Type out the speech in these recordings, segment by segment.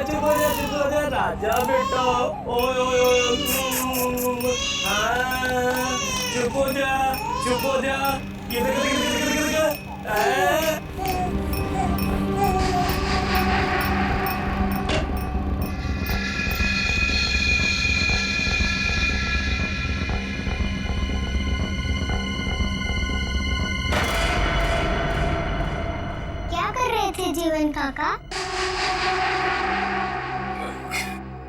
चुप हो जा राजा बेटा। ओए ओए ओए हाँ, चुप हो जा। ये क्या कर रहे थे जीवन काका?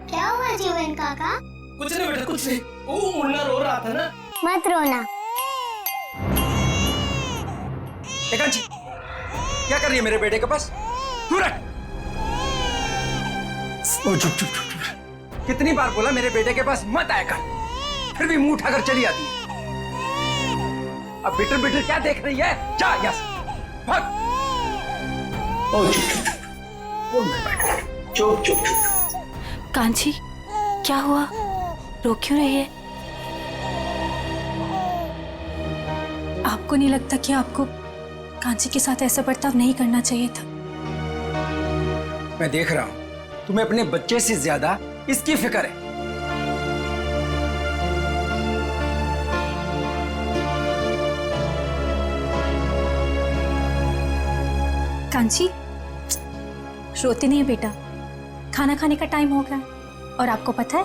क्या हुआ जीवन काका? कुछ नहीं बेटा, कुछ नहीं। वो मुन्ना रो रहा था ना। मत रोना। एकांशी, क्या कर रही है मेरे बेटे के पास? चुप। कितनी बार बोला मेरे बेटे के पास मत आया कर, फिर भी मुंह उठाकर चली आती है। अब बिटर क्या देख रही है? जा यहाँ से, भाग। चुप। कांची, क्या हुआ? रो क्यों रही है? आपको नहीं लगता कि आपको कांची के साथ ऐसा बर्ताव नहीं करना चाहिए था? मैं देख रहा हूं तुम्हें अपने बच्चे से ज्यादा इसकी फिक्र है। कांची, रोते नहीं बेटा, खाना खाने का टाइम हो गया। और आपको पता है,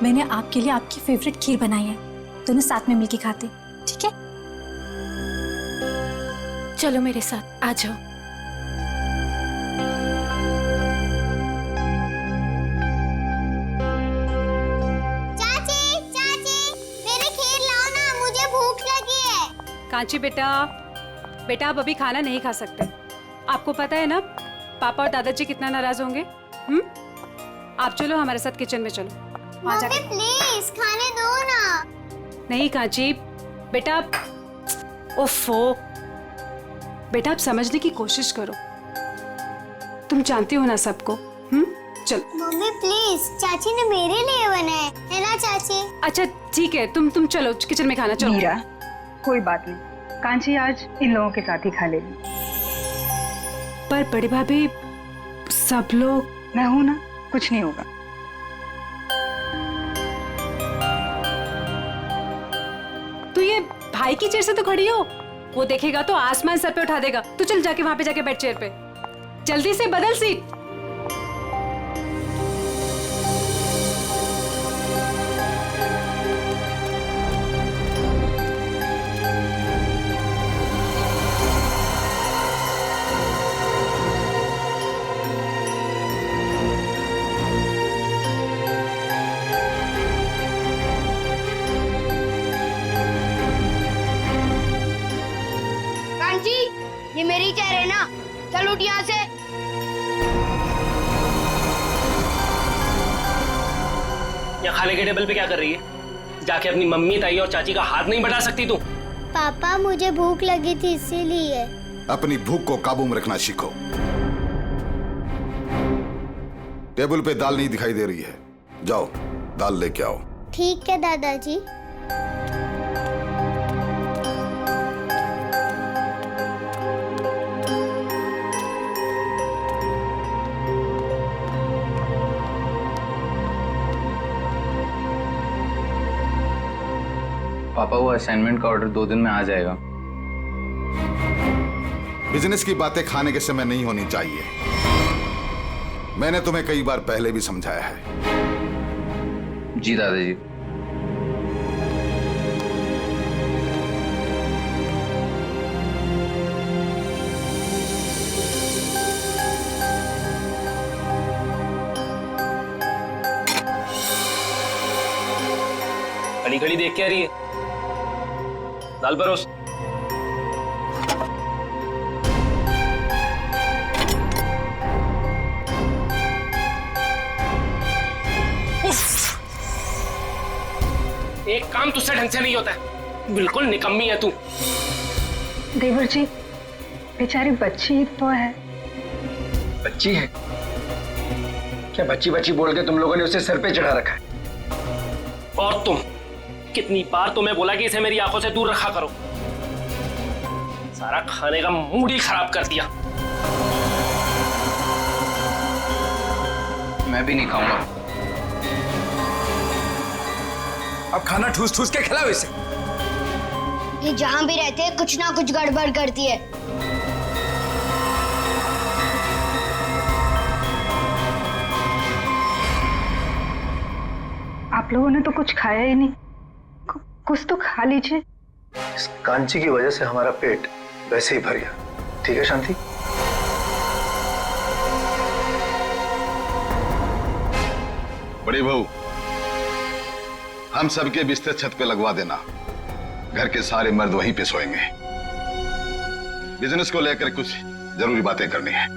मैंने आपके लिए आपकी फेवरेट खीर बनाई है, दोनों साथ में मिलके खाते, ठीक है? चलो मेरे साथ, आ जाओ। चाची, मेरी खीर लाओ ना, मुझे भूख लगी है। कांची बेटा आप अभी खाना नहीं खा सकते। आपको पता है ना पापा और दादाजी कितना नाराज होंगे। आप चलो हमारे साथ किचन में चलो। मम्मी प्लीज खाने दो ना। नहीं कांची बेटा, ओफो बेटा, आप समझने की कोशिश करो। तुम जानती हो ना सबको। चलो मम्मी प्लीज, चाची ने मेरे लिए बनाए है ना चाची? अच्छा ठीक है, तुम चलो किचन में खाना। चलो मीरा, कोई बात नहीं, कांची आज इन लोगों के साथ ही खा लेगी। पर बड़ी भाभी, सब लोग। मैं हूं ना, कुछ नहीं होगा। तू ये भाई की चेयर से तो खड़ी हो, वो देखेगा तो आसमान सर पे उठा देगा। तू चल जाके वहां पे जाके बैठ चेयर पे, जल्दी से बदल सीट। ये मेरी चेयर है ना, चल उठ यहाँ से। यहाँ खाने के टेबल पे क्या कर रही है? जाके अपनी मम्मी, ताई और चाची का हाथ नहीं बढ़ा सकती तू? पापा मुझे भूख लगी थी इसीलिए। अपनी भूख को काबू में रखना सीखो। टेबल पे दाल नहीं दिखाई दे रही है, जाओ दाल लेके आओ। ठीक है दादाजी। पापा, वो असाइनमेंट का ऑर्डर 2 दिन में आ जाएगा। बिजनेस की बातें खाने के समय नहीं होनी चाहिए। मैंने तुम्हें कई बार पहले भी समझाया है। जी दादाजी। खड़ी खड़ी देख के आ रही है। दाल परोस। एक काम तुझसे ढंग से नहीं होता है, बिल्कुल निकम्मी है तू। देवर जी, बेचारी बच्ची तो है। बच्ची है क्या? बच्ची बच्ची बोल के तुम लोगों ने उसे सर पे चढ़ा रखा है। और तुम, कितनी बार तुम्हें बोला कि इसे मेरी आंखों से दूर रखा करो। सारा खाने का मूड ही खराब कर दिया। मैं भी नहीं खाऊंगा। अब खाना ठूस ठूस के खिलाओ इसे। ये जहाँ भी रहते हैं कुछ ना कुछ गड़बड़ करती है। आप लोगों ने तो कुछ खाया ही नहीं, कुछ तो खा लीजिए। इस कांची की वजह से हमारा पेट वैसे ही भर गया। ठीक है शांति? बड़ी बहू, हम सबके बिस्तर छत पे लगवा देना। घर के सारे मर्द वहीं पे सोएंगे। बिजनेस को लेकर कुछ जरूरी बातें करनी है।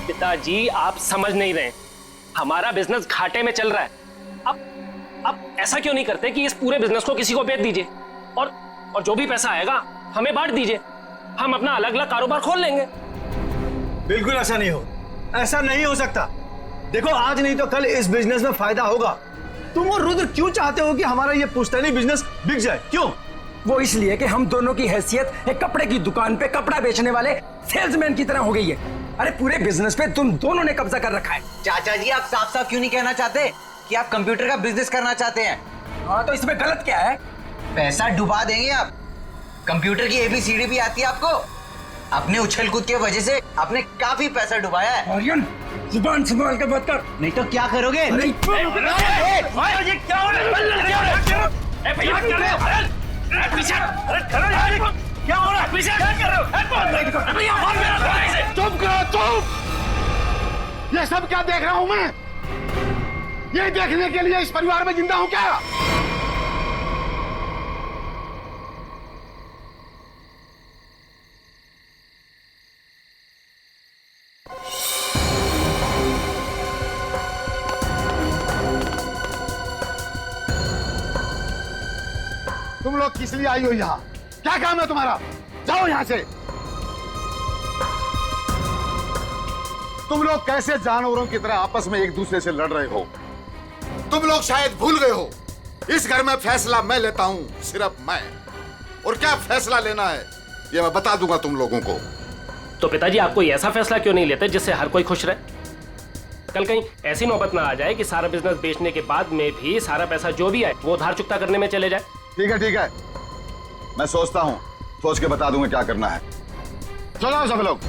पिताजी आप समझ नहीं रहे, हमारा बिजनेस घाटे में चल रहा है। अब ऐसा क्यों नहीं करते कि इस पूरे बिजनेस को किसी को बेच दीजिए और जो भी पैसा आएगा हमें बांट दीजिए। हम अपना अलग अलग कारोबार खोल लेंगे। बिल्कुल ऐसा नहीं हो, ऐसा नहीं हो सकता। देखो आज नहीं तो कल इस बिजनेस में फायदा होगा। तुम और रुद्र क्यों चाहते हो कि हमारा ये पुश्तैनी बिजनेस बिक जाए? क्यों? वो इसलिए कि हम दोनों की हैसियत एक कपड़े की दुकान पे कपड़ा बेचने वाले सेल्समैन की तरह हो गई है। अरे पूरे बिजनेस पे तुम दोनों ने कब्जा कर रखा है। चाचा जी आप साफ साफ क्यों नहीं कहना चाहते कि आप कंप्यूटर का बिजनेस करना चाहते हैं? हाँ तो इसमें गलत क्या है? पैसा डुबा देंगे आप। कंप्यूटर की ABCD भी आती है आपको? अपने उछल कूद की वजह से आपने काफी पैसा डुबाया है। आर्यन जुबान संभाल कर बात कर। नहीं तो क्या करोगे? क्या हो रहा है? चुप करो तुम! ये सब क्या देख रहा हूं मैं? ये देखने के लिए इस परिवार में जिंदा हूं क्या? तुम लोग किस लिए आई हो यहाँ? क्या काम है तुम्हारा? जाओ यहाँ से। तुम लोग कैसे जानवरों की तरह आपस में एक दूसरे से लड़ रहे हो? तुम लोग शायद भूल गए हो, इस घर में फैसला मैं लेता हूं, सिर्फ मैं। और क्या फैसला लेना है ये मैं बता दूंगा तुम लोगों को। तो पिताजी आप कोई ऐसा फैसला क्यों नहीं लेते जिससे हर कोई खुश रहे? कल कहीं ऐसी नौबत ना आ जाए कि सारा बिजनेस बेचने के बाद में भी सारा पैसा जो भी आए वो उधार चुकता करने में चले जाए। ठीक है, मैं सोचता हूं, सोच के बता दूंगा क्या करना है। चलो सब लोग।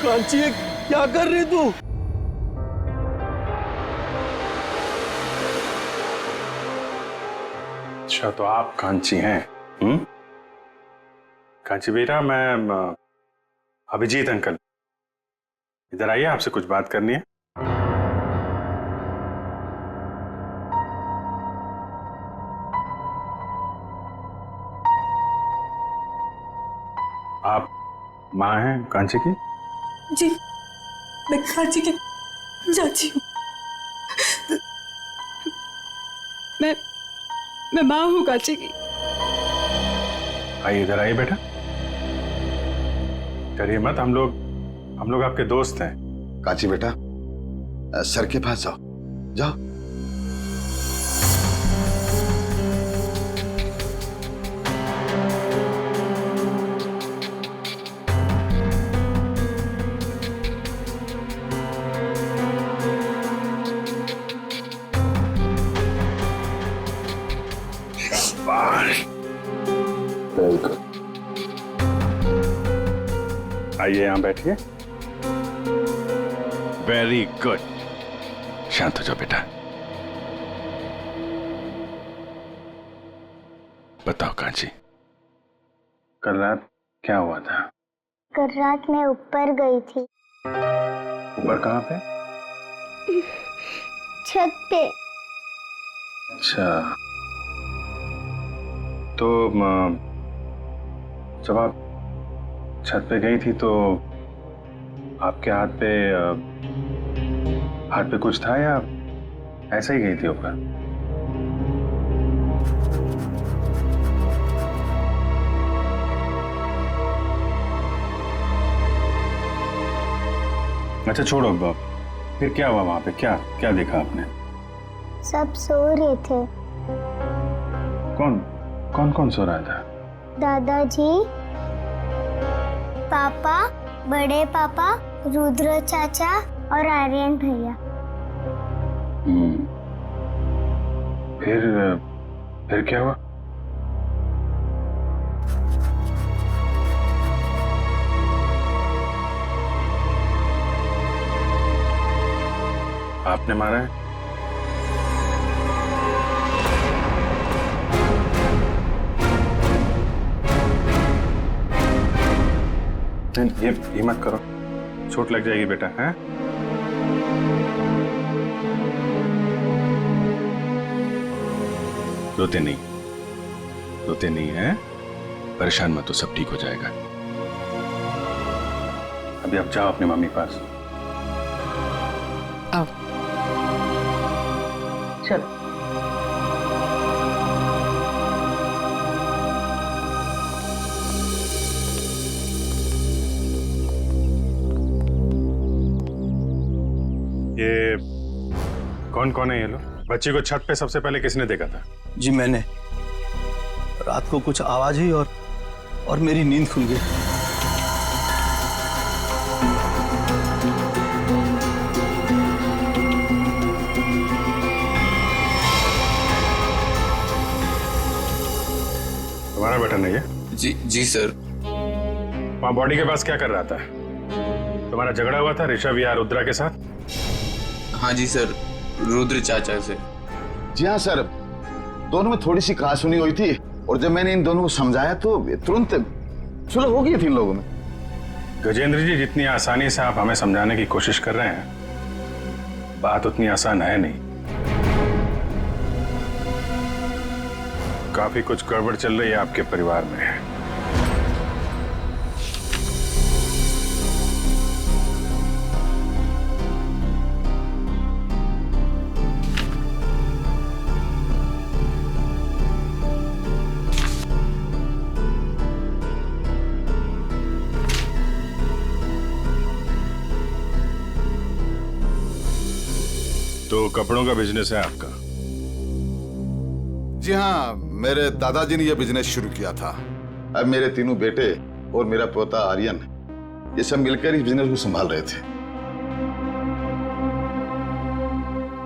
कांची क्या कर रही तू? अच्छा तो आप कांची हैं? कांची बेटा, मैं अभिजीत अंकल, इधर आइए, आपसे कुछ बात करनी है। आप माँ हैं कांची की? जी, मैं कांची की चाची हूँ। मैं माँ हूँ कांची की। आइए इधर आइए बेटा, डरिए मत, हम लोग आपके दोस्त हैं। कांची बेटा, सर के पास जाओ, जाओ। आइए यहाँ बैठिए। वेरी गुड, शांत हो जाओ बेटा। बताओ कांची, कल रात क्या हुआ था? कल रात मैं ऊपर गई थी। ऊपर कहाँ पे? छत पे। अच्छा, तो जब आप छत पे गई थी तो आपके हाथ पे कुछ था या ऐसे ही गई थी ऊपर? अच्छा छोड़ो, फिर क्या हुआ वहां पे? क्या क्या देखा आपने? सब सो रहे थे। कौन सो रहा था? दादाजी, पापा, बड़े पापा, रुद्र चाचा और आर्यन भैया। फिर क्या हुआ? आपने मारा है? ये मत करो, चोट लग जाएगी बेटा। हैं? रोते नहीं हैं? परेशान मत हो, सब ठीक हो जाएगा। अभी आप जाओ अपनी मम्मी के पास। आओ। चलो। ये कौन है ये लोग? बच्ची को छत पे सबसे पहले किसने देखा था? जी मैंने। रात को कुछ आवाज हुई और मेरी नींद खुल गई। तुम्हारा बेटा नहीं है? जी सर। वहां बॉडी के पास क्या कर रहा था? तुम्हारा झगड़ा हुआ था ऋषभ या रुद्रा के साथ? हाँ जी सर, रुद्र चाचा से। जी हाँ सर, दोनों में थोड़ी सी कहासुनी हुई थी और जब मैंने इन दोनों को समझाया तो तुरंत सुलह हो गई थी इन लोगों में। गजेंद्र जी, जितनी आसानी से आप हमें समझाने की कोशिश कर रहे हैं, बात उतनी आसान है नहीं। काफी कुछ गड़बड़ चल रही है आपके परिवार में। तो कपड़ों का बिजनेस है आपका? जी हाँ, मेरे दादाजी ने यह बिजनेस शुरू किया था। अब मेरे तीनों बेटे और मेरा पोता आर्यन, ये सब मिलकर इस बिजनेस को संभाल रहे थे।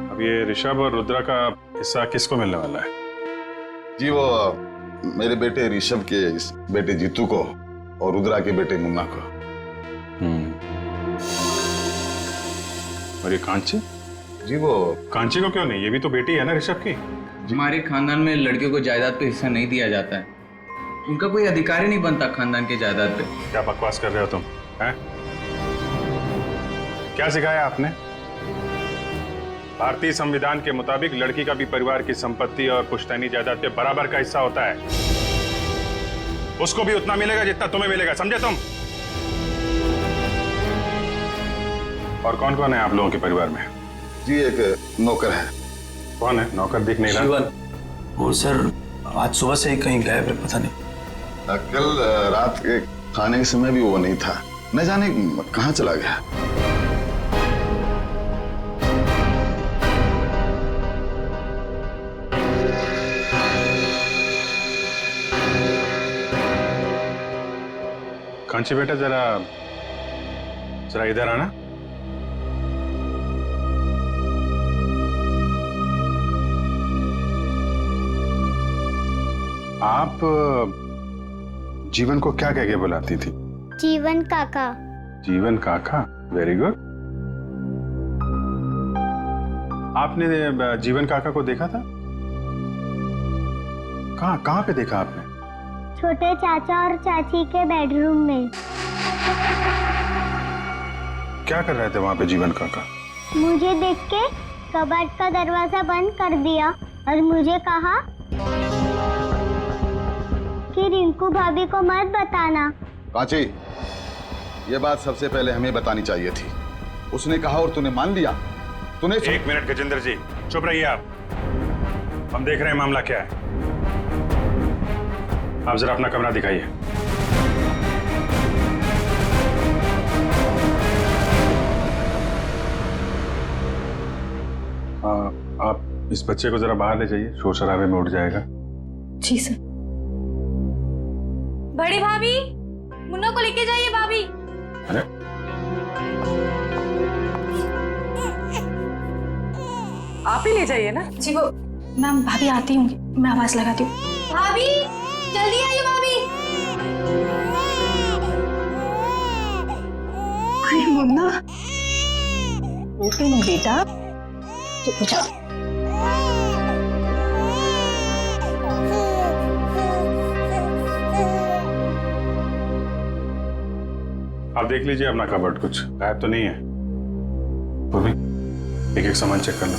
अब ये ऋषभ और रुद्रा का हिस्सा किसको मिलने वाला है? जी वो मेरे बेटे ऋषभ के बेटे जीतू को और रुद्रा के बेटे मुन्ना को। और ये कांची? जी वो कांची को क्यों नहीं? ये भी तो बेटी है ना ऋषभ की। हमारे खानदान में लड़कियों को जायदाद पे हिस्सा नहीं दिया जाता है। उनका कोई अधिकार ही नहीं बनता खानदान के जायदाद पे। क्या बकवास कर रहे हो तुम? हैं? क्या सिखाया आपने? भारतीय संविधान के मुताबिक लड़की का भी परिवार की संपत्ति और पुश्तैनी जायदाद पे बराबर का हिस्सा होता है। उसको भी उतना मिलेगा जितना तुम्हें मिलेगा, समझे तुम? और कौन कौन है आप लोगों के परिवार में? जी एक नौकर है। कौन है नौकर? दिख नहीं रहा। शिवन, वो सर आज सुबह से ही कहीं गायब है, पता नहीं। कल रात के खाने के समय भी वो नहीं था, न जाने कहाँ चला गया। कांची बेटा, जरा इधर आना। आप जीवन को क्या कह के बुलाती थी? जीवन काका। जीवन काका, वेरी गुड। आपने जीवन काका को देखा था? कहाँ कहाँ पे देखा आपने? छोटे चाचा और चाची के बेडरूम में। क्या कर रहे थे वहां पे जीवन काका? मुझे देख के कबर्ड का दरवाजा बंद कर दिया और मुझे कहा कि रिंकू भाभी को मत बताना। कांची, ये बात सबसे पहले हमें बतानी चाहिए थी। उसने कहा और तूने मान लिया। तूने 1 मिनट गजेंद्र जी, चुप रहिए आप। हम देख रहे हैं मामला क्या है। आप जरा अपना कमरा दिखाइए। आप इस बच्चे को जरा बाहर ले जाइए, शोर शराबे में उठ जाएगा। जी सर। बड़ी भाभी, मुन्ना को लेके जाइए भाभी। अरे आप ही ले जाइए ना। जी वो मैम भाभी आती होंगी, मैं आवाज लगाती हूँ। भाभी जल्दी आइए भाभी। अरे मुन्ना, रोते नहीं बेटा, चुप हो जाओ। आप देख लीजिए अपना कबर्ड, कुछ गायब तो नहीं है। वो भी एक एक सामान चेक कर लो।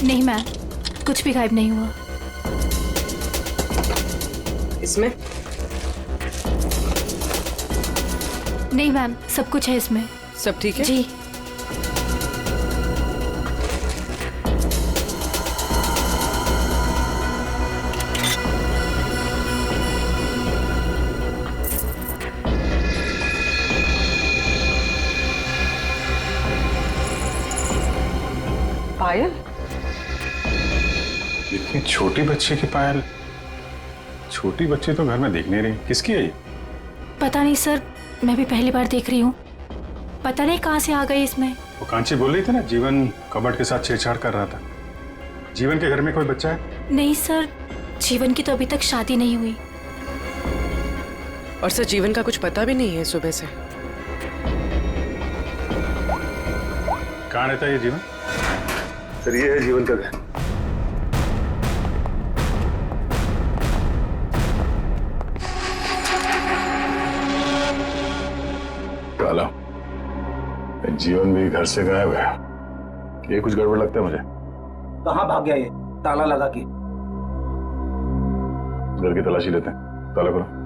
नहीं मैम, कुछ भी गायब नहीं हुआ। इसमें नहीं मैम, सब कुछ है इसमें। सब ठीक है जी। पायल, इतनी छोटी बच्ची की पायल? छोटी बच्ची तो घर में दिख नहीं रही, किसकी है ये? पता नहीं सर, मैं भी पहली बार देख रही हूँ। पता नहीं कहाँ से आ गई इसमें। वो कांची बोल रही थी ना, जीवन कबर्ड के साथ छेड़छाड़ कर रहा था। जीवन के घर में कोई बच्चा है? नहीं सर, जीवन की तो अभी तक शादी नहीं हुई। और सर जीवन का कुछ पता भी नहीं है सुबह से। कहाँ रहता है ये जीवन? सर ये है जीवन का घर। काला, जीवन भी घर से गायब है। ये कुछ गड़बड़ लगता है मुझे। कहाँ भाग गया ये ताला लगा के? घर की तलाशी लेते हैं, ताला करो।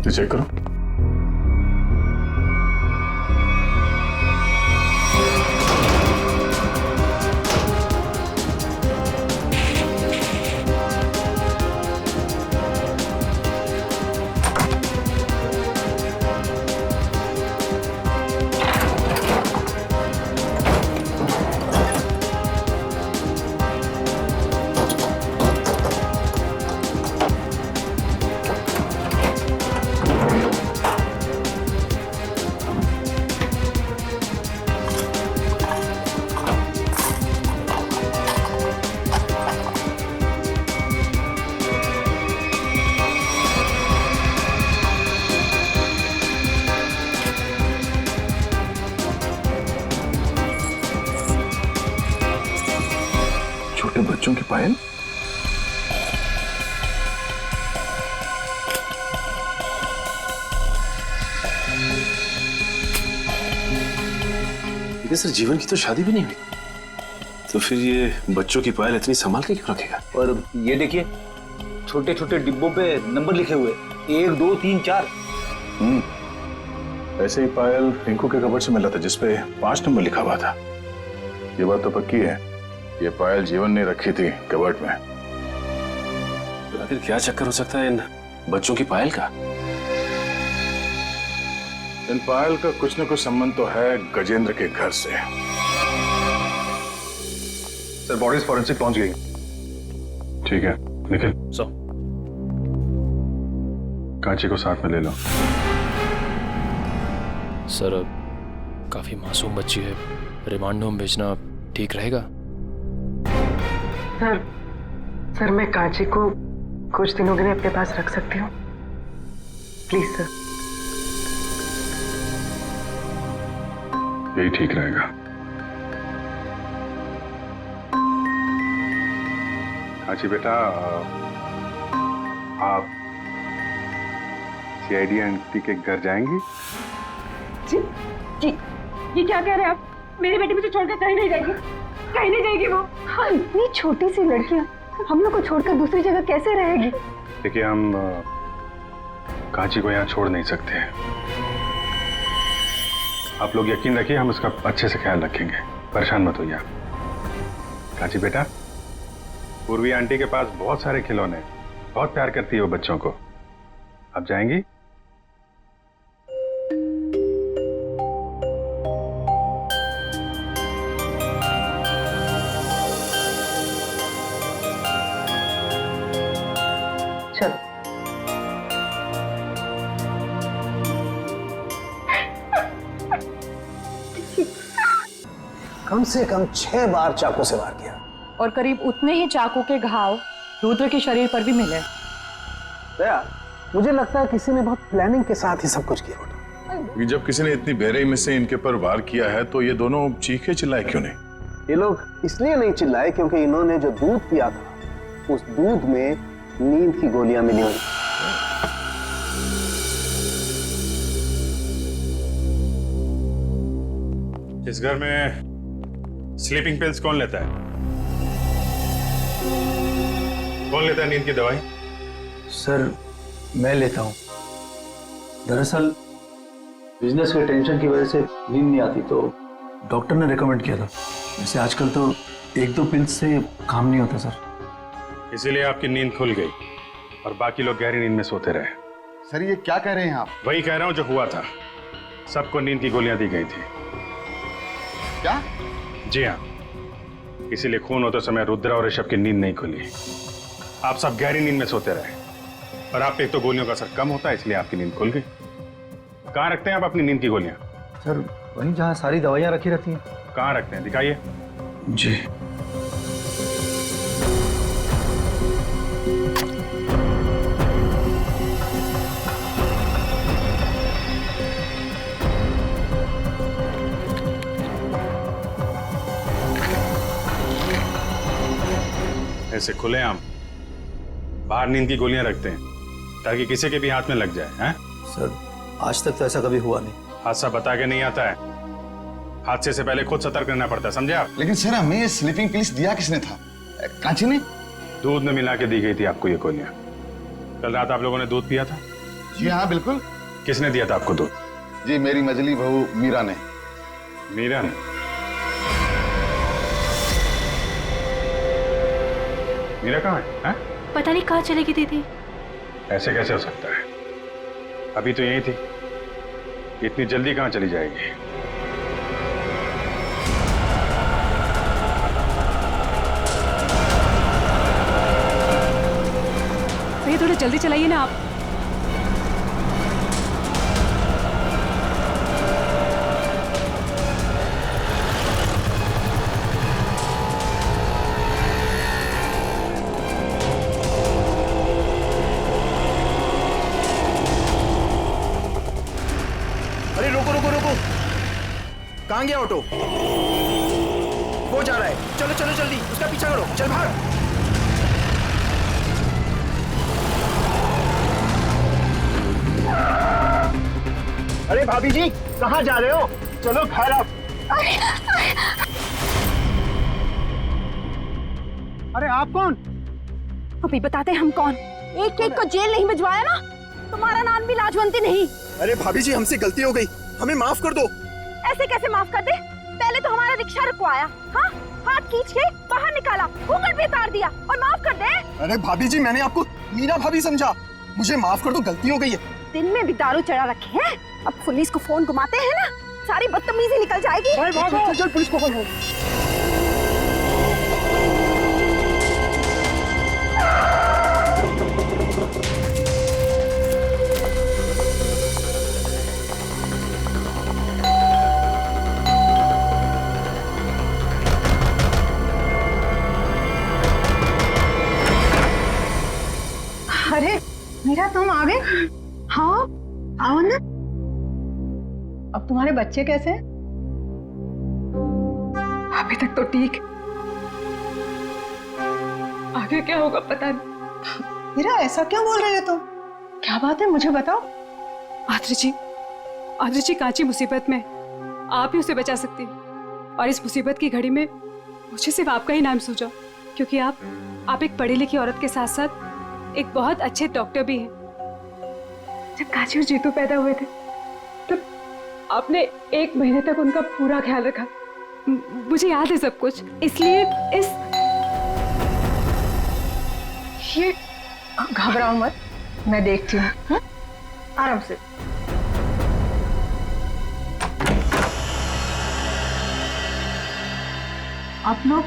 तो चेक करो। छोटे बच्चों की पायल? लेकिन सर जीवन की तो शादी भी नहीं हुई, तो फिर ये बच्चों की पायल इतनी संभाल के क्यों रखेगा? और ये देखिए, छोटे छोटे डिब्बों पे नंबर लिखे हुए, 1 2 3 4। ऐसे ही पायल रिंकू के कबर्ड से मिला था जिसपे 5 नंबर लिखा हुआ था। ये बात तो पक्की है, ये पायल जीवन ने रखी थी कबर्ड में। तो आखिर क्या चक्कर हो सकता है इन बच्चों की पायल का? इन पायल का कुछ न कुछ संबंध तो है गजेंद्र के घर से। सर बॉडीज फॉरेंसिक पहुंच गई। ठीक है निखिल, कांची को साथ में ले लो। सर काफी मासूम बच्ची है, रिमांड होम भेजना ठीक रहेगा। सर मैं कांची को कुछ दिनों के लिए अपने पास रख सकती हूँ प्लीज सर। यही ठीक रहेगा। कांची बेटा, आप सीआईडी आंटी के घर जाएंगी? जी जी, ये क्या कह रहे हैं आप? मेरी बेटी मुझे छोड़कर कहीं नहीं जाएगी, कहीं नहीं जाएगी वो। हाँ, इतनी छोटी सी लड़कियां हम लोग को छोड़कर दूसरी जगह कैसे रहेगी? देखिए, हम कांची को यहाँ छोड़ नहीं सकते। आप लोग यकीन रखिए, हम उसका अच्छे से ख्याल रखेंगे, परेशान मत होइए आप। कांची बेटा, पूर्वी आंटी के पास बहुत सारे खिलौने, बहुत प्यार करती है वो बच्चों को। आप जाएंगी? चलो कम से कम 6 बार चाकू से वार किया और करीब उतने ही चाकू के घाव रुद्र के शरीर पर भी मिले। दया, मुझे लगता है किसी ने बहुत प्लानिंग के साथ ही सब कुछ किया होगा। जब किसी ने इतनी बेरहमी में से इनके पर वार किया है तो ये दोनों चीखे चिल्लाए क्यों नहीं? ये लोग इसलिए नहीं चिल्लाए क्योंकि इन्होंने जो दूध पिया था उस दूध में नींद की गोलियां मिली हुई। इस घर में स्लीपिंग पिल्स कौन लेता है? कौन लेता है नींद की दवाई? सर, मैं लेता हूँ। दरअसल बिजनेस के टेंशन की वजह से नींद नहीं आती तो डॉक्टर ने रेकमेंड किया था। वैसे आजकल तो 1-2 पिल्स से काम नहीं होता सर। इसीलिए आपकी नींद खुल गई और बाकी लोग गहरी नींद में सोते रहे। सर, ये क्या कह रहे हैं आप? वही कह रहा हूं जो हुआ था। सबको नींद की गोलियां दी गई थी। क्या? जी हाँ, इसीलिए खून होते समय रुद्रा और ऋषभ की नींद नहीं खुली। आप सब गहरी नींद में सोते रहे और आप पे एक तो गोलियों का असर कम होता है, इसलिए आपकी नींद खुल गई। कहाँ रखते हैं आप अपनी नींद की गोलियां? सर, वहीं जहाँ सारी दवाइयाँ रखी रहती हैं। कहाँ रखते हैं, दिखाइए। जी। ऐसे खुलेआम बाहर नींद की गोलियां रखते हैं ताकि किसी के भी हाथ में लग जाए। हैं? सर, आज तक तो ऐसा कभी हुआ नहीं। हादसा बता के नहीं आता है, हादसे से पहले खुद सतर्क रहना पड़ता है, समझे आप? लेकिन सर, हमें ये स्लीपिंग पिल्स दिया किसने था? कांची ने? दूध में मिला के दी गई थी आपको ये गोलियां। कल रात आप लोगों ने दूध पिया था? जी हाँ, बिल्कुल। किसने दिया था आपको दूध? जी, मेरी मजली बहू मीरा ने। मीरा ने? मीरा कहाँ है? पता नहीं कहाँ चलेगी दीदी। ऐसे कैसे हो सकता है? अभी तो यही थी, इतनी जल्दी कहाँ चली जाएगी? भैया थोड़ा जल्दी चलाइए ना आप। अरे रुको रुको रुको, कहाँ गया ऑटो? वो जा रहा है, चलो चलो जल्दी उसका पीछा करो, चल भाग। अरे भाभी जी, कहाँ जा रहे हो? चलो घर आप। अरे आप कौन? अभी बताते हम कौन। एक एक को जेल नहीं भिजवाया ना, तुम्हारा नाम भी लाजवंती नहीं। अरे भाभी जी, हमसे गलती हो गई, हमें माफ कर दो। ऐसे कैसे माफ कर दे? पहले तो हमारा रिक्शा रुकवाया, हाँ, हाथ खींच के बाहर निकाला, घूंघट भी उतार दिया और माफ कर दे। अरे भाभी जी, मैंने आपको मीरा भाभी समझा, मुझे माफ कर दो, गलती हो गई है। दिन में भी दारू चढ़ा रखे हैं, अब पुलिस को फोन घुमाते हैं ना, सारी बदतमीजी निकल जाएगी। चल चल पुलिस को फोन करो। मीरा तुम आ गए? हाँ आओ ना। अब तुम्हारे बच्चे कैसे हैं? अभी तक तो ठीक, आगे क्या होगा पता नहीं। मीरा ऐसा क्यों बोल रहे हो तुम? क्या बात है मुझे बताओ। आदर्श जी कांची मुसीबत में, आप ही उसे बचा सकती हैं। और इस मुसीबत की घड़ी में मुझे सिर्फ आपका ही नाम सूझा, क्योंकि आप एक पढ़ी लिखी औरत के साथ साथ एक बहुत अच्छे डॉक्टर भी हैं। जब कांची और जीतू पैदा हुए थे तब आपने 1 महीने तक उनका पूरा ख्याल रखा। मुझे याद है सब कुछ, इसलिए ये घबराओ मत, मैं देखती हूँ। हाँ? आराम से। आप लोग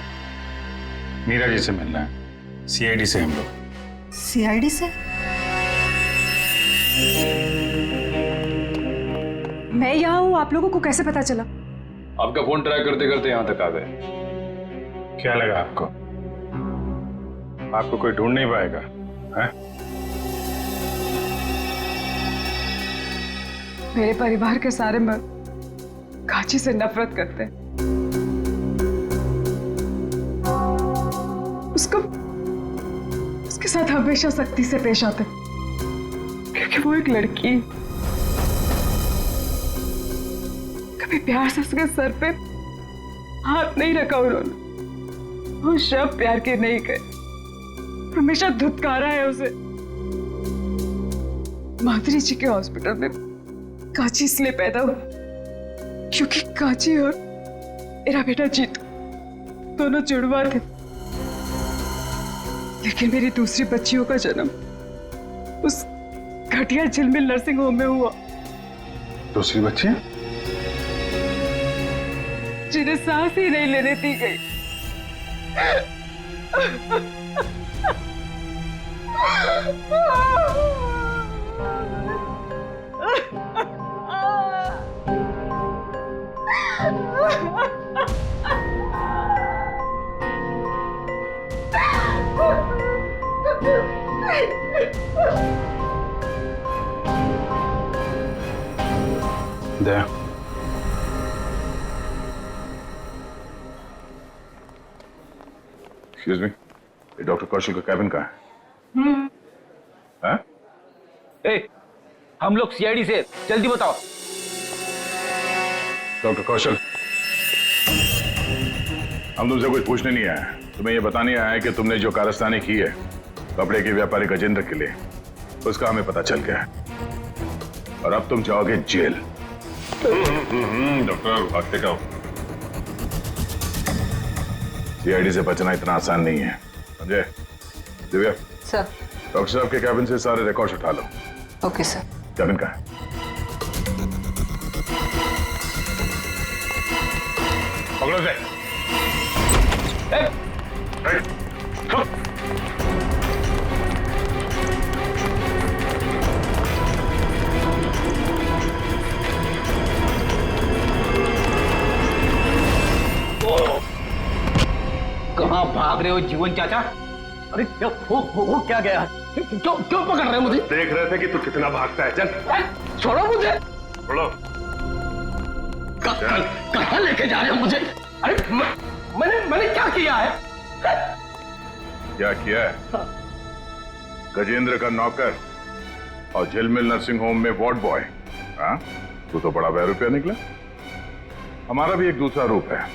मीरा जी से मिलना है, सीआईडी से हम लोग। सीआईडी से? मैं यहाँ हूँ, आप लोगों को कैसे पता चला? आपका फोन ट्रैक करते करते यहाँ तक आ गए। क्या लगा आपको? आपको कोई ढूंढ नहीं पाएगा है? मेरे परिवार के सारे मर्द कांची से नफरत करते हैं। उसके साथ हमेशा सख्ती से पेश आते, क्योंकि वो एक लड़की। कभी प्यार से उसके सर पे हाथ नहीं रखा उन्होंने। वो शब्द प्यार के नहीं गए, हमेशा धुतकारा है उसे। माधुरी जी के हॉस्पिटल में कांची इसलिए पैदा हुई क्योंकि कांची और मेरा बेटा जीतू दोनों जुड़वा थे। लेकिन मेरी दूसरी बच्चियों का जन्म उस घटिया झिलमिल नर्सिंग होम में हुआ। दूसरी बच्ची? जिन्हें सांस ही नहीं लेने दी गई। दया, एक्सक्यूज मी, डॉक्टर कौशल का कैबिन कहाँ है? हम लोग सीआईडी से, जल्दी बताओ। डॉक्टर कौशल, हम तुमसे कुछ पूछने नहीं आए, तुम्हें यह बताने आया है कि तुमने जो कारस्तानी की है कपड़े के व्यापारी गजेंद्र के लिए, उसका हमें पता चल गया है और अब तुम जाओगे जेल। डॉक्टर भागते का सीआईडी से बचना इतना आसान नहीं है, समझे? दिव्या सर। डॉक्टर साहब के कैबिन से सारे रिकॉर्ड्स उठा लो। Okay sir. कैबिन कहाँ है? पकड़ो से। कहाँ भाग रहे हो जीवन चाचा? अरे क्या हो क्या गया? क्यों पकड़ रहे हो मुझे? देख रहे थे कि तू कितना भागता है। चल छोड़ो मुझे। छोड़ो। कहाँ लेके जा रहे हो मुझे? अरे मैंने क्या किया है? क्या किया है? गजेंद्र का नौकर और झिलमिल नर्सिंग होम में वार्ड बॉय। हाँ, तू तो बड़ा बहरूपिया निकला। हमारा भी एक दूसरा रूप है,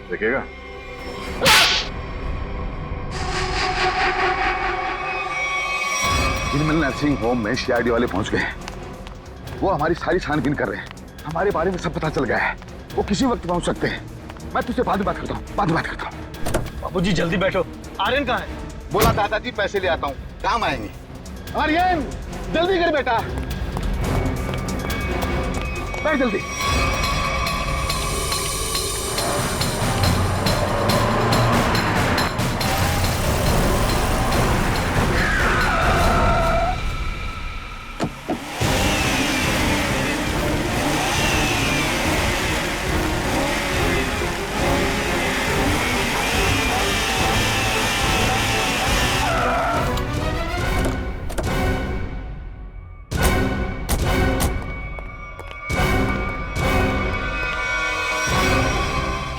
देखेगा? झिलमिल नर्सिंग होम में सीआईडी वाले पहुंच गए। वो हमारी सारी छानबीन कर रहे हैं, हमारे बारे में सब पता चल गया है। वो किसी वक्त पहुंच सकते हैं। मैं तुझसे बाद में बात करता हूँ, बाबूजी जल्दी बैठो। आर्यन कहाँ है? बोला दादाजी पैसे ले आता हूँ, काम आएंगे। आर्यन जल्दी कर बेटा, बैठ जल्दी।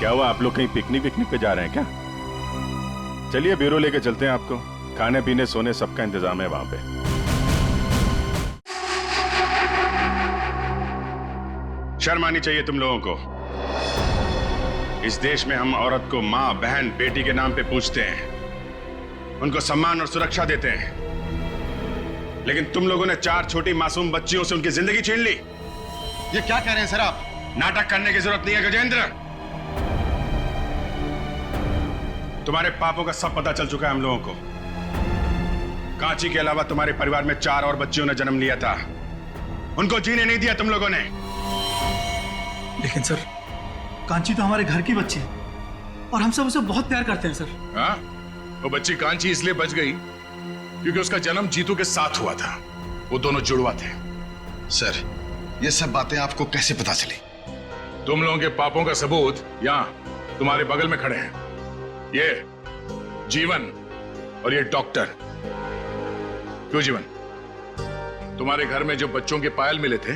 क्या हुआ, आप लोग कहीं पिकनिक पे जा रहे हैं क्या? चलिए ब्यूरो लेके चलते हैं आपको। खाने पीने सोने सबका इंतजाम है वहां पे। शर्म आनी चाहिए तुम लोगों को। इस देश में हम औरत को माँ, बहन, बेटी के नाम पे पूछते हैं, उनको सम्मान और सुरक्षा देते हैं, लेकिन तुम लोगों ने 4 छोटी मासूम बच्चियों से उनकी जिंदगी छीन ली। ये क्या कह रहे हैं सर आप? नाटक करने की जरूरत नहीं है गजेंद्र। तुम्हारे पापों का सब पता चल चुका है हम लोगों को। कांची के अलावा तुम्हारे परिवार में 4 और बच्चियों ने जन्म लिया था, उनको जीने नहीं दिया तुम लोगों ने। लेकिन सर, कांची तो हमारे घर की बच्ची है और हम सब उसे बहुत प्यार करते हैं सर। हाँ? वो बच्ची कांची इसलिए बच गई क्योंकि उसका जन्म जीतू के साथ हुआ था। वो दोनों जुड़वा थे। सर, ये सब बातें आपको कैसे पता चली? तुम लोगों के पापों का सबूत यहाँ तुम्हारे बगल में खड़े हैं। ये जीवन और ये डॉक्टर। क्यों जीवन, तुम्हारे घर में जो बच्चों के पायल मिले थे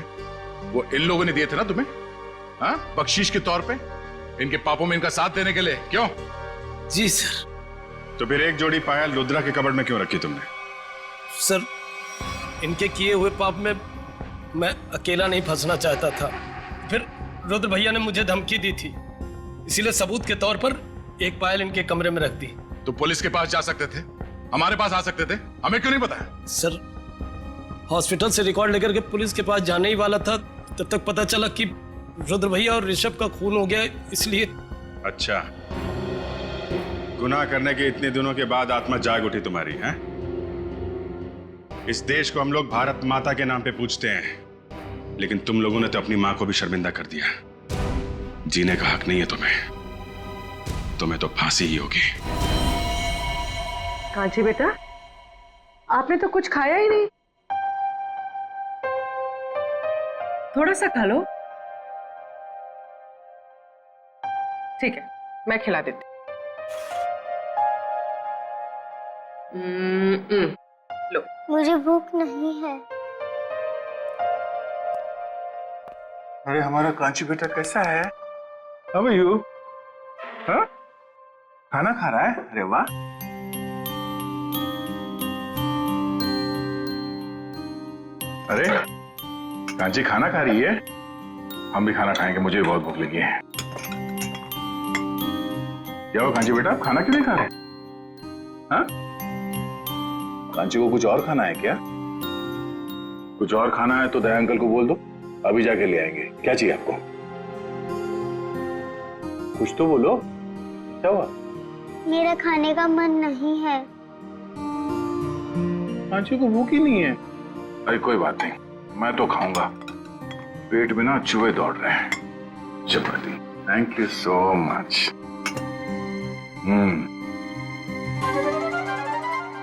वो इन लोगों ने दिए थे ना तुम्हें? हाँ, बख्शीश के तौर पे, इनके पापों में इनका साथ देने के लिए। क्यों? जी सर। तो फिर एक जोड़ी पायल रुद्रा के कबर्ड में क्यों रखी तुमने? सर, इनके किए हुए पाप में मैं अकेला नहीं फंसना चाहता था। फिर रुद्र भैया ने मुझे धमकी दी थी, इसीलिए सबूत के तौर पर एक पायल इनके कमरे में रख दी। तो पुलिस के पास जा सकते थे, हमारे पास आ सकते थे, हमें क्यों नहीं बताया? सर, हॉस्पिटल से रिकॉर्ड लेकर के पुलिस के पास जाने ही वाला था, तब तक पता चला कि रुद्र भैया और ऋषभ का खून हो गया, इसलिए। अच्छा, गुनाह करने के इतने दिनों के बाद आत्मा जाग उठी तुम्हारी, हैं? इस देश को हम लोग भारत माता के नाम पे पूजते हैं, लेकिन तुम लोगों ने तो अपनी मां को भी शर्मिंदा कर दिया। जीने का हक नहीं है तुम्हें तो फांसी ही होगी। कांची बेटा, आपने तो कुछ खाया ही नहीं। थोड़ा सा खा लो। ठीक है, मैं खिला देती। लो। मुझे भूख नहीं है। अरे हमारा कांची बेटा कैसा है? How are you? हाँ? खाना खा रहा है? अरे वाह। अरे कांची खाना खा रही है? हम भी खाना खाएंगे, मुझे भी बहुत भूख लगी है। क्या हुआ कांची बेटा, आप खाना क्यों नहीं खा रहे? हाँ? कांची को कुछ और खाना है क्या? कुछ और खाना है तो दया अंकल को बोल दो, अभी जाके ले आएंगे। क्या चाहिए आपको? कुछ तो बोलो, क्या हुआ? मेरा खाने का मन नहीं है। कांची को भूख ही नहीं है। अरे कोई बात नहीं, मैं तो खाऊंगा। पेट में ना चूहे दौड़ रहे हैं। चपाती, थैंक यू सो मच।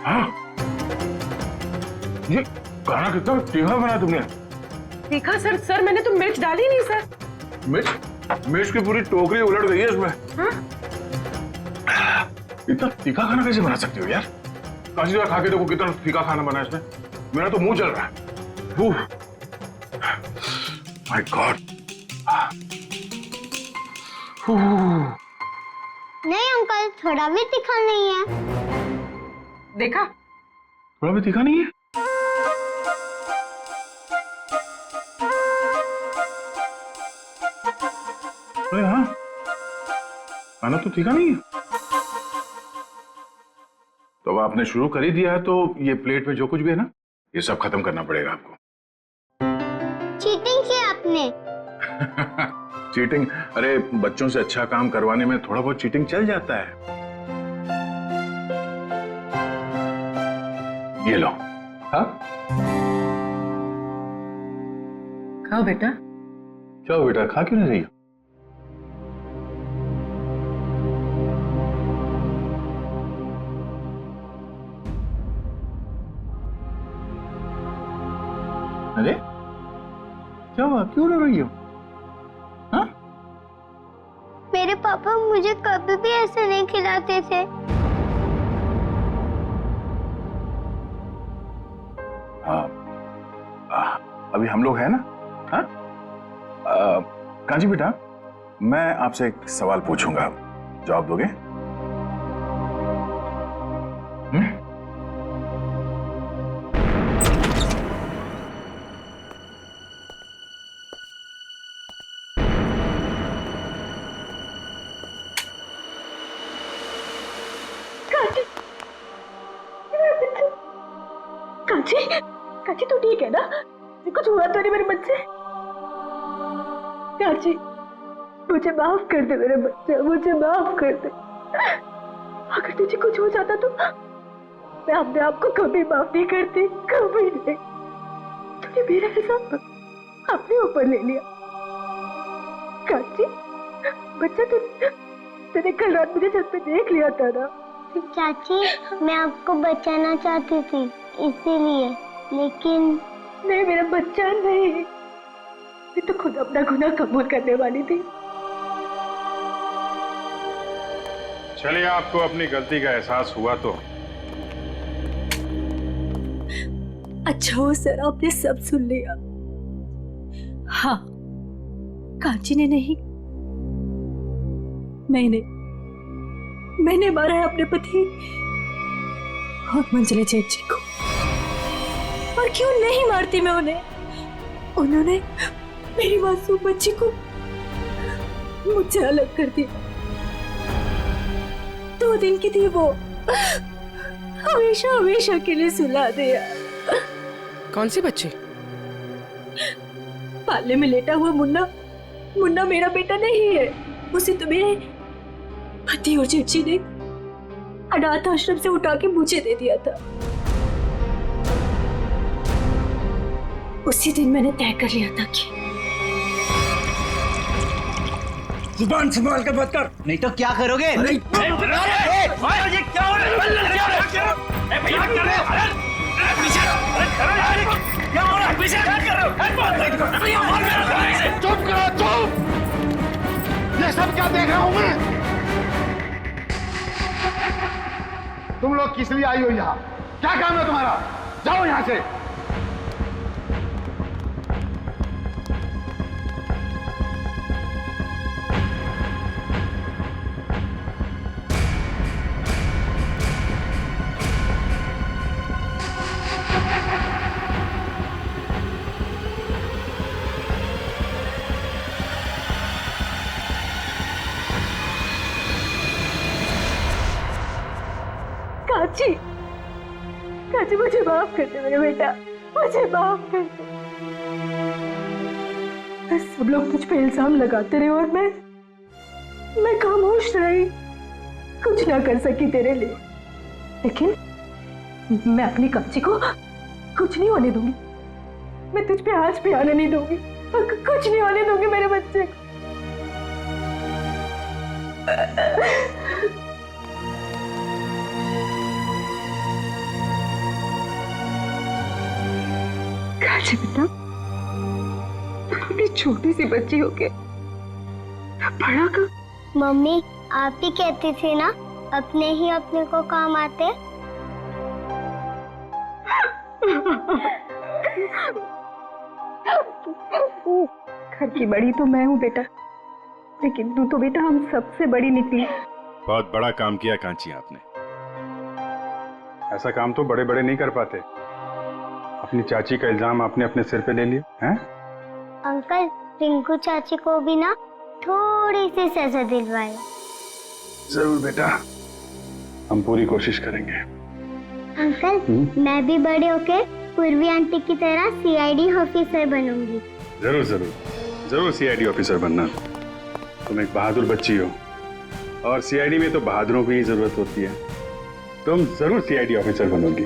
हाँ, ये खाना कितना तीखा बना तुमने? तीखा सर? सर मैंने तो मिर्च डाली नहीं सर। मिर्च की पूरी टोकरी उलट गई है इसमें। हाँ? इतना तीखा खाना कैसे बना सकती हो यार? कांची जरा खा के देखो कितना तीखा खाना बना है इसमें। मेरा तो मुंह जल रहा है। My God. नहीं अंकल, थोड़ा भी तीखा नहीं है। देखा? थोड़ा भी तीखा नहीं है? अरे हाँ, खाना तो तीखा नहीं है। तो अब आपने शुरू कर ही दिया है तो ये प्लेट में जो कुछ भी है ना, ये सब खत्म करना पड़ेगा आपको। चीटिंग की आपने। चीटिंग? अरे बच्चों से अच्छा काम करवाने में थोड़ा बहुत चीटिंग चल जाता है। ये लो। हाँ, खाओ बेटा। क्या बेटा, खा क्यों नहीं रही हो? अरे क्या हुआ, क्यों रो रही हो? हाँ? मेरे पापा मुझे कभी भी ऐसे नहीं खिलाते थे। अभी हम लोग हैं ना? हाँ? कांची बेटा, मैं आपसे एक सवाल पूछूंगा, जवाब दोगे? कांची, कांची तू ठीक है ना? कुछ हुआ तो नहीं मेरे बच्चे? कांची, मुझे माफ कर दे मेरे बच्चे, मुझे माफ कर दे। अगर तुझे कुछ हो जाता तो मैं अपने आप को कभी माफ नहीं करती, कभी नहीं। तूने मेरा हिसाब अपने ऊपर ले लिया। कांची, बच्चा तूने कल रात मुझे छत पे देख लिया था ना? चाची, मैं आपको बचाना चाहती थी इसीलिए, लेकिन नहीं मेरा बच्चा नहीं, मैं तो खुद अपना गुनाह कबूल करने वाली थी। चलिए, आपको अपनी गलती का एहसास हुआ तो अच्छा हो सर, आपने सब सुन लिया। हाँ, कांची ने नहीं, मैंने मारा है अपने पति और मंजिला जेठ जी को। और क्यों नहीं मारती मैं उन्हें? उन्होंने मेरी मासूम बच्ची को मुझसे अलग कर दिया। 2 दिन की थी वो, हमेशा हमेशा के लिए सुला दिया। कौन सी बच्ची? पालने में लेटा हुआ मुन्ना मेरा बेटा नहीं है। उसे तो मेरे पति और जेठ जी ने अनाथ आश्रम से उठा के मुझे दे दिया था। उसी दिन मैंने तय कर लिया था कि जुबान संभाल कर बात कर, नहीं तो क्या करोगे? चुप करो, चुप! ये सब क्या देख रहा हूं मैं? तुम लोग किस लिए आई हो यहाँ? क्या काम है तुम्हारा? जाओ यहाँ से। कांची, मुझे माफ कर दे मेरे बेटा, मुझे माफ कर दे। सब लोग तुझ पे इल्जाम लगाते रहे और मैं खामोश रही, कुछ ना कर सकी तेरे लिए। लेकिन मैं अपनी कांची को कुछ नहीं होने दूंगी। मैं तुझ पे आज भी आने नहीं दूंगी, कुछ नहीं होने दूंगी मेरे बच्चे को। कांची बेटा, अपनी छोटी सी बच्ची होके बड़ा का। मम्मी, आप ही कहती थी ना अपने ही अपने को काम आते। घर की बड़ी तो मैं हूँ बेटा, लेकिन तू तो बेटा हम सबसे बड़ी निकली। बहुत बड़ा काम किया कांची आपने। ऐसा काम तो बड़े बड़े नहीं कर पाते। अपनी चाची का इल्जाम आपने अपने सिर पे ले लिया हैं? अंकल, रिंकू चाची को भी ना थोड़ी सी सजा दिलवाए। जरूर बेटा, हम पूरी कोशिश करेंगे। अंकल, मैं भी बड़े होके पूर्वी आंटी की तरह सीआईडी ऑफिसर बनूंगी। जरूर जरूर जरूर सीआईडी ऑफिसर बनना। तुम एक बहादुर बच्ची हो और सीआईडी में तो बहादुरों की ही जरूरत होती है। तुम जरूर सीआईडी ऑफिसर बनोगी।